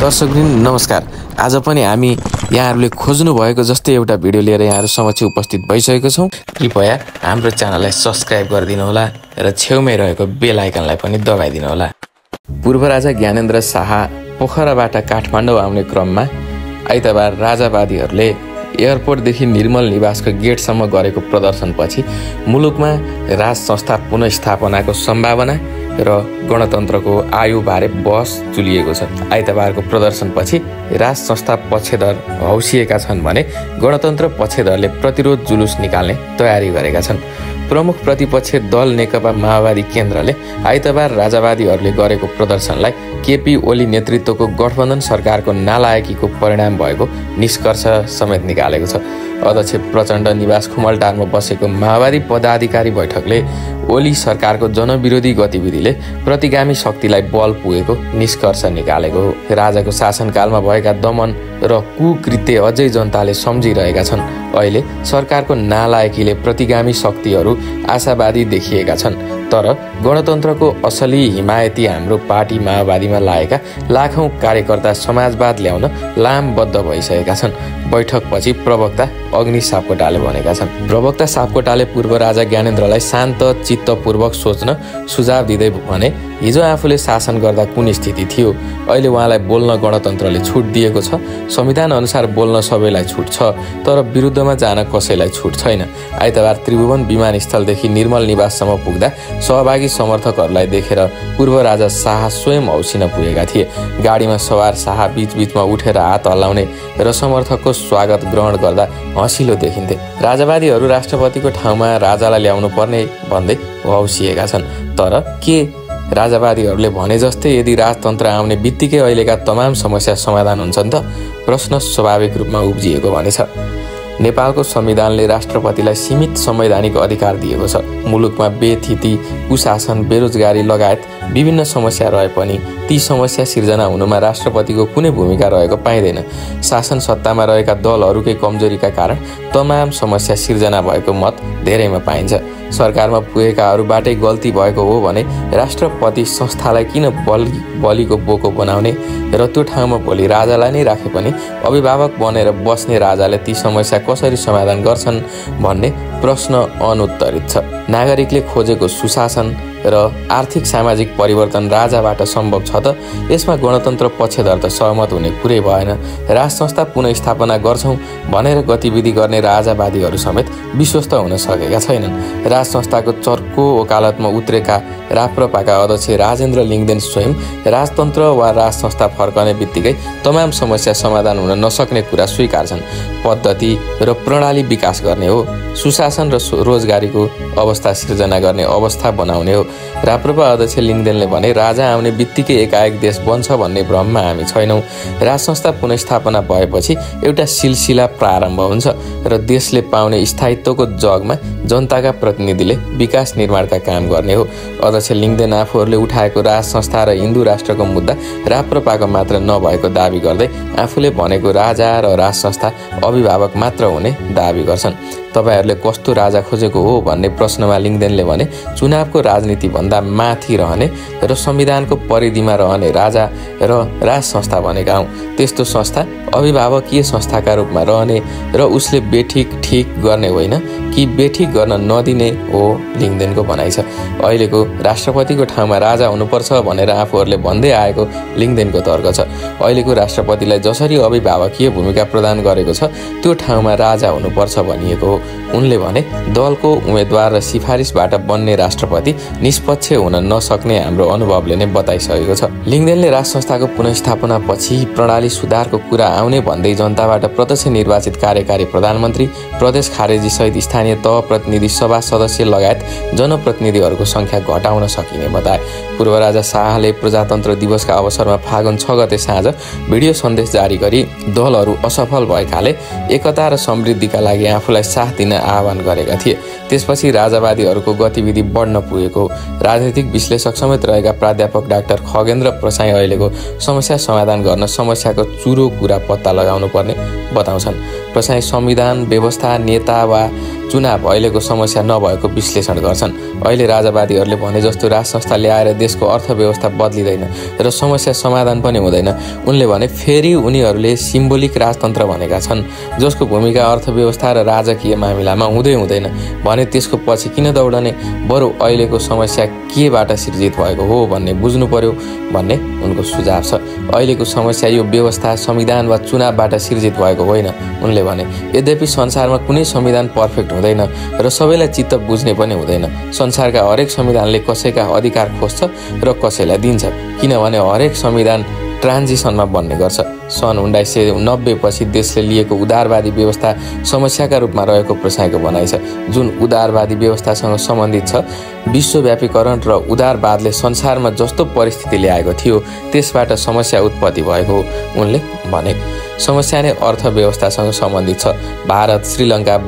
दर्शकवृन्द नमस्कार। आज पनि हामी यहाँहरूले खोज्नु भएको जस्तै एउटा भिडियो लिएर यहाँहरू समक्ष उपस्थित भइसकेको छौँ। कृपया हाम्रो च्यानललाई सब्स्क्राइब गरिदिनु होला र छेउमै रहेको बेल आइकनलाई पनि दबाइदिनु होला। पूर्व राजा ज्ञानेन्द्र शाह पोखराबाट काठमाडौँ आउने क्रममा आइतबार राजावादीहरूले एयरपोर्टदेखि निर्मल निवासको गेटसम्म गरेको प्रदर्शनपछि मुलुकमा राज संस्था पुनर्स्थापनाको सम्भावना र गणतन्त्रको आयुबारे बहस चुलिएको छ। आइतबारको प्रदर्शनपछि राज संस्था पक्षधर हौसिएका छन् भने गणतन्त्र पक्षधरले प्रतिरोध जुलुस निकाल्ने तयारी गरेका छन्। प्रमुख प्रतिपक्ष दल नेकपा माओवादी केन्द्रले आइतबार राजावादीहरूले गरेको प्रदर्शनलाई केपी ओली नेतृत्वको गठबन्धन सरकारको नालायकीको परिणाम भएको निष्कर्ष समेत निकालेको छ। अध्यक्ष प्रचण्ड निवास खुमलटारमा बसेको माओवादी पदाधिकारी बैठकले ओली सरकारको जनविरोधी गतिविधिले प्रतिगामी शक्तिलाई बल पुगेको निष्कर्ष निकालेको हो। राजाको शासनकालमा भएका दमन र कुकृत्य अझै जनताले सम्झिरहेका छन्। अहिले सरकारको नालायकीले प्रतिगामी शक्तिहरू आशावादी देखिएका छन्, तर गणतन्त्रको असली हिमायती हाम्रो पार्टी माओवादीमा लागेका लाखौं कार्यकर्ता समाजवाद ल्याउन लामबद्ध भइसकेका छन्। बैठकपछि प्रवक्ता अग्नि सापकोटाले भनेका छन्। प्रवक्ता सापकोटाले पूर्व राजा ज्ञानेन्द्रलाई शान्त चित्तपूर्वक सोच्न सुझाव दिँदै भने, हिजो आफूले शासन गर्दा कुन स्थिति थियो, अहिले उहाँलाई बोल्न गणतन्त्रले छुट दिएको छ। संविधान अनुसार बोल्न सबैलाई छुट छ, तर विरुद्धमा जान कसैलाई छुट छैन। आइतबार त्रिभुवन विमानस्थलदेखि निर्मल निवाससम्म पुग्दा सहभागी समर्थकहरूलाई देखेर पूर्व राजा शाह स्वयं हौसिन पुगेका थिए। गाडीमा सवार शाह बीचबीचमा उठेर हात हल्लाउने र समर्थकको स्वागत ग्रहण गर्दा हँसिलो देखिन्थे। राजावादीहरू राष्ट्रपतिको ठाउँमा राजालाई ल्याउनु पर्ने भन्दै हौसिएका छन्, तर के राजावादीहरूले भने जस्तै यदि राजतन्त्र आउने बित्तिकै अहिलेका तमाम समस्या समाधान हुन्छन् त? प्रश्न स्वाभाविक रूपमा उब्जिएको भनेछ। नेपालको संविधानले राष्ट्रपतिलाई सीमित संवैधानिक अधिकार दिएको छ। मुलुकमा बेथिति, कुशासन, बेरोजगारी लगायत विभिन्न समस्या रहे पनि ती समस्या सिर्जना हुनुमा राष्ट्रपतिको कुनै भूमिका रहेको पाइँदैन। शासन सत्तामा रहेका दलहरूकै कमजोरीका कारण तमाम समस्या सिर्जना भएको मत धेरैमा पाइन्छ। सरकारमा पुगेकाहरूबाटै गल्ती भएको हो भने राष्ट्रपति संस्थालाई किन बलिको बोको बनाउने र त्यो ठाउँमा भोलि राजालाई नै राखे पनि अभिभावक बनेर बस्ने राजाले ती समस्या कसरी समाधान गर्छन् भन्ने प्रश्न अनुत्तरित छ। नागरिकले खोजेको सुशासन र आर्थिक सामाजिक परिवर्तन राजाबाट सम्भव छ त? यसमा गणतन्त्र पक्षधर त सहमत हुने कुरै भएन। राज संस्था पुनर्स्थापना गर्छौं भनेर गतिविधि गर्ने राजावादीहरू समेत विश्वस्त हुन सकेका छैनन्। राज संस्थाको चर्को वकालतमा उत्रेका राप्रपाका अध्यक्ष राजेन्द्र लिङदेन स्वयं राजतन्त्र वा राज संस्था फर्कने बित्तिकै तमाम समस्या समाधान हुन नसक्ने कुरा स्वीकार्छन्। पद्धति र प्रणाली विकास गर्ने हो, सुशासन र रोजगारीको अवस्था सिर्जना गर्ने अवस्था बनाउने हो। राप्रपा अध्यक्ष लिङदेनले भने, राजा आउने बित्तिकै एकाएक देश बन्छ भन्ने भ्रममा हामी छैनौं। राज संस्था पुनर्स्थापना भएपछि एउटा सिलसिला प्रारम्भ हुन्छ र देशले पाउने स्थायित्वको जगमा जनताका प्रतिनिधिले विकास निर्माणका काम गर्ने हो। अध्यक्ष लिङदेन आफूहरूले उठाएको राज संस्था र हिन्दू राष्ट्रको मुद्दा राप्रपाको मात्र नभएको दावी गर्दै आफूले भनेको राजा र राज संस्था अभिभावक मात्र हुने दावी गर्छन्। तपाईहरूले कस्तो राजा खोजेको हो भन्ने प्रश्नमा लिङदेनले भने, चुनावको राजनीति भन्दा माथि रहने र संविधानको परिधिमा रहने राजा र राज संस्था भनेका हौं। त्यस्तो संस्था अभिभावकीय संस्थाका रूपमा रहने र उसले बेठिक ठिक गर्ने होइन कि बेठिक गर्न नदिने हो लिङदेनको भनाइ छ। अहिलेको राष्ट्रपतिको ठाउँमा राजा हुनुपर्छ भनेर आफूहरूले भन्दै आएको लिङदेनको तर्क छ। अहिलेको राष्ट्रपतिलाई जसरी अभिभावकीय भूमिका प्रदान गरेको छ त्यो ठाउँमा राजा हुनुपर्छ भनिएको हो। उनले भने, दलको उम्मेद्वार र सिफारिसबाट बन्ने राष्ट्रपति निष्पक्ष हुन नसक्ने हाम्रो अनुभवले नै बताइसकेको छ। लिङदेनले राज संस्थाको पुनर्स्थापना पछि प्रणाली सुधारको कुरा आउने भन्दै जनताबाट प्रत्यक्ष निर्वाचित कार्यकारी प्रधानमन्त्री, प्रदेश खारेजी सहित स्थानीय तह प्रतिनिधि सभा सदस्य लगायत जनप्रतिनिधिहरूको संख्या घटाउन सकिने बताए। पूर्व राजा शाहले प्रजातन्त्र दिवसका अवसरमा फागुन 6 गते साँझ भिडियो सन्देश जारी गरी दलहरू असफल भएकाले एकता र समृद्धिका लागि आफूलाई साथ दिन आह्वान गरेका थिए। त्यसपछि राजावादीहरूको गतिविधि बढ्न पुगेको राजनीतिक विश्लेषक समेत रहेका प्राध्यापक डाक्टर खगेन्द्र प्रसाई अहिलेको समस्या समाधान गर्न समस्याको चुरो कुरा पत्ता लगाउनु पर्ने बताउँछन्। प्रसाई संविधान, व्यवस्था, नेता वा चुनाव अहिलेको समस्या नभएको विश्लेषण गर्छन्। अहिले राजावादीहरूले भने जस्तो राज संस्था ल्याएर देशको अर्थव्यवस्था बदलिँदैन र समस्या समाधान पनि हुँदैन। उनले भने फेरि उनीहरूले सिम्बोलिक राजतन्त्र भनेका छन्, जसको भूमिका अर्थव्यवस्था र राजकीय मामिलामा हुँदैन भने त्यसको पछि किन दौडने, बरु अहिलेको समस्या केबाट सिर्जित भएको हो भन्ने बुझ्नु पर्यो भन्ने उनको सुझाव छ। अहिलेको समस्या यो व्यवस्था, संविधान वा चुनावबाट सिर्जित भएको होइन उनले भने। यद्यपि संसारमा कुनै संविधान पर्फेक्ट हुँदैन र सबैलाई चित्त बुझ्ने पनि हुँदैन। संसारका हरेक संविधानले कसैका अधिकार खोज्छ र कसैलाई दिन्छ, किनभने हरेक संविधान ट्रान्जिसनमा बन्ने गर्छ। सन् 1990 पछि देशले लिएको उदारवादी व्यवस्था समस्याका रूपमा रहेको प्रसाईको भनाइ छ। जुन उदारवादी व्यवस्थासँग सम्बन्धित छ, विश्वव्यापीकरण र उदारवादले संसारमा जस्तो परिस्थिति ल्याएको थियो त्यसबाट समस्या उत्पत्ति भएको उनले भने। समस्या नै अर्थव्यवस्थासँग सम्बन्धित छ। भारत, श्रीलङ्का,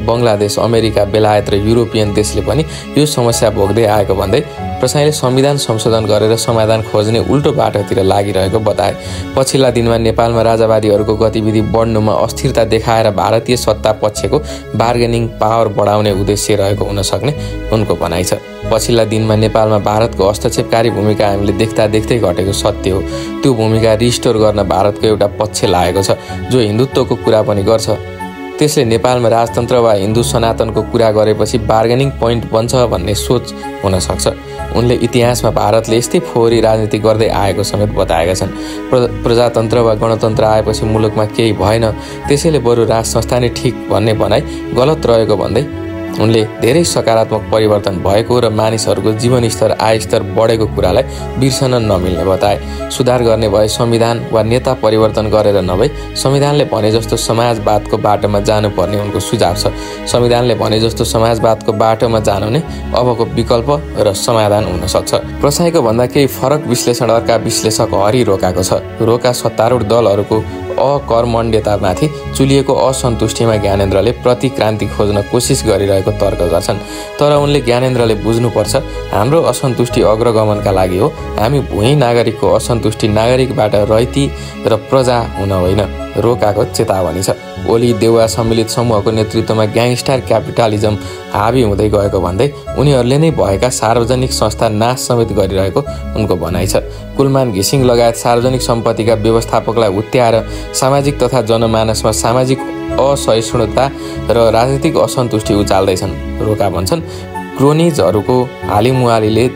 बङ्गलादेश, अमेरिका, बेलायत र युरोपियन देशले पनि यो समस्या भोग्दै आएको भन्दै प्रसाईले संविधान संशोधन गरेर समाधान खोज्ने उल्टो बाटोतिर लागिरहेको बताए। पछिल्ला दिनमा नेपालमा राजावादीहरूको गतिविधि बढ्नुमा अस्थिरता देखाएर भारतीय सत्ता पक्षको बार्गेनिङ पावर बढाउने उद्देश्य रहेको हुन सक्ने उनको भनाइ छ। पछिल्ला दिनमा नेपालमा भारतको हस्तक्षेपकारी भूमिका हामीले देख्दै घटेको सत्य हो। त्यो भूमिका रिस्टोर गर्न भारतको एउटा पक्ष लागेको छ जो हिन्दुत्वको कुरा पनि गर्छ। त्यसले नेपालमा राजतन्त्र वा हिन्दू सनातनको कुरा गरेपछि बार्गेनिङ पोइन्ट बन्छ भन्ने सोच हुन सक्छ। उनले इतिहासमा भारतले यस्तै फोहोरी राजनीति गर्दै आएको समेत बताएका छन्। प्रजातन्त्र वा गणतन्त्र आएपछि मुलुकमा केही भएन, त्यसैले बरु राज संस्था नै ठिक भन्ने भनाइ गलत रहेको भन्दै उनले धेरै सकारात्मक परिवर्तन भएको र मानिसहरूको जीवनस्तर, आयस्तर बढेको कुरालाई बिर्सन नमिल्ने बताए। सुधार गर्ने भए संविधान वा नेता परिवर्तन गरेर नभई संविधानले भने जस्तो समाजवादको बाटोमा जानुपर्ने उनको सुझाव छ। संविधानले भने जस्तो समाजवादको बाटोमा जानु नै अबको विकल्प र समाधान हुन सक्छ। प्रसाईको भन्दा केही फरक विश्लेषण अर्का विश्लेषक हरि रोकाको छ। रोका सत्तारूढ दलहरूको अकर्मण्यतामाथि चुलिएको असन्तुष्टिमा ज्ञानेन्द्रले प्रतिक्रान्ति खोज्न कोसिस गरिरहेको तर्क गर्छन्। तर उनले ज्ञानेन्द्रले बुझ्नुपर्छ, हाम्रो असन्तुष्टि अग्रगमनका लागि हो। हामी भुइँ नागरिकको असन्तुष्टि नागरिकबाट रैती र प्रजा हुन होइन, रोकाको चेतावनी छ। ओली देउवा सम्मिलित समूहको नेतृत्वमा ग्याङस्टर क्यापिटलिजम हावी हुँदै गएको भन्दै उनीहरूले नै भएका सार्वजनिक संस्था नाश समेत गरिरहेको उनको भनाइ छ। कुलमान घिसिङ लगायत सार्वजनिक सम्पत्तिका व्यवस्थापकलाई हुत्याएर सामाजिक तथा जनमानसमा सामाजिक असहिष्णुता र राजनीतिक असन्तुष्टि उचाल्दैछन्। रोका भन्छन्, क्रोनिजहरूको हालिमुहालीले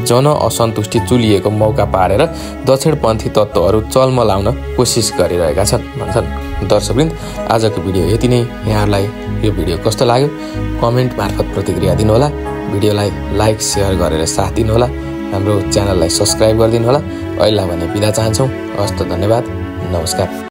जन असन्तुष्टि चुलिएको मौका पारेर दक्षिणपन्थी तत्त्वहरू चल्मलाउन कोसिस गरिरहेका छन् भन्छन्। दर्शकवृन्द, आजको भिडियो यति नै। यहाँहरूलाई यो भिडियो कस्तो लाग्यो कमेन्ट मार्फत प्रतिक्रिया दिनुहोला। भिडियोलाई लाइक, सेयर गरेर साथ दिनुहोला। हाम्रो च्यानललाई सब्स्क्राइब गरिदिनुहोला। अहिले भने बिदा चाहन्छौँ। हस्त, धन्यवाद, नमस्कार।